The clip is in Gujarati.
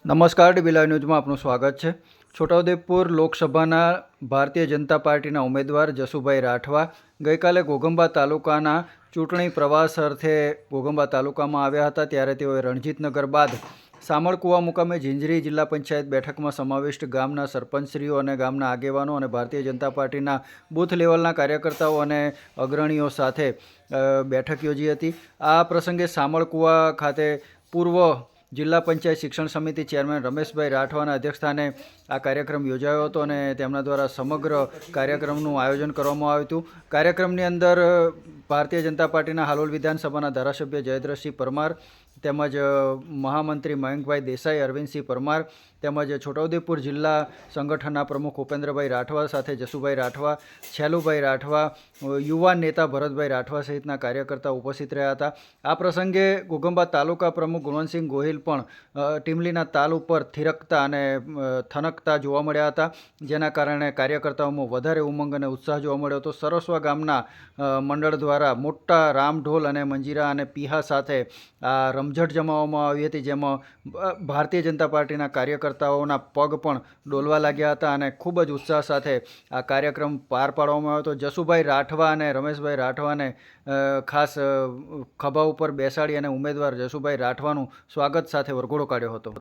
નમસ્કાર, ડીબી ન્યૂઝમાં આપનું સ્વાગત છે. છોટાઉદેપુર લોકસભાના ભારતીય જનતા પાર્ટીના ઉમેદવાર જસુભાઈ રાઠવા ગઈકાલે ઘોઘંબા તાલુકાના ચૂંટણી પ્રવાસ અર્થે ઘોઘંબા તાલુકામાં આવ્યા હતા. ત્યારે તેઓએ રણજીતનગર બાદ સામળકુવા મુકામે ઝીંઝરી જિલ્લા પંચાયત બેઠકમાં સમાવિષ્ટ ગામના સરપંચશ્રીઓ અને ગામના આગેવાનો અને ભારતીય જનતા પાર્ટીના બૂથ લેવલના કાર્યકર્તાઓ અને અગ્રણીઓ સાથે બેઠક યોજી હતી. આ પ્રસંગે સામળકુવા ખાતે પૂર્વ જિલ્લા પંચાયત શિક્ષણ સમિતિ ચેરમેન રમેશભાઈ રાઠવાના અધ્યક્ષસ્થાને આ કાર્યક્રમ યોજાયો હતો અને તેમના દ્વારા સમગ્ર કાર્યક્રમનું આયોજન કરવામાં આવ્યું હતું. કાર્યક્રમની અંદર ભારતીય જનતા પાર્ટીના હાલોલ વિધાનસભાના ધારાસભ્ય જયદ્રથસિંહ પરમાર તેમજ મહામંત્રી મયંકભાઈ દેસાઈ, અરવિંદસિંહ પરમાર તેમજ છોટાઉદેપુર જિલ્લા સંગઠનના પ્રમુખ ઉપેન્દ્રભાઈ રાઠવા સાથે જસુભાઈ રાઠવા, છેલુભાઈ રાઠવા, યુવાન નેતા ભરતભાઈ રાઠવા સહિતના કાર્યકર્તાઓ ઉપસ્થિત રહ્યા હતા. આ પ્રસંગે ઘોઘંબા તાલુકા પ્રમુખ ગુણવંતસિંહ ગોહિલ પણ ટીમલીના તાલ ઉપર થિરકતા અને થનકતા જોવા મળ્યા હતા, જેના કારણે કાર્યકર્તાઓમાં વધારે ઉમંગ અને ઉત્સાહ જોવા મળ્યો હતો. સરસવા ગામના મંડળ દ્વારા મોટા રામઢોલ અને મંજીરા અને પીહા સાથે આ રમઝટ જમાવવામાં આવી હતી, જેમાં ભારતીય જનતા પાર્ટીના કાર્યકર્તાઓના પગ પણ ડોલવા લાગ્યા હતા અને ખૂબ જ ઉત્સાહ સાથે આ કાર્યક્રમ પાર પાડવામાં આવ્યો હતો. જસુભાઈ રાઠવા અને રમેશભાઈ રાઠવાને ખાસ ખભા ઉપર બેસાડી અને ઉમેદવાર જસુભાઈ રાઠવાનું સ્વાગત સાથે વરઘોડો કાઢ્યો હતો.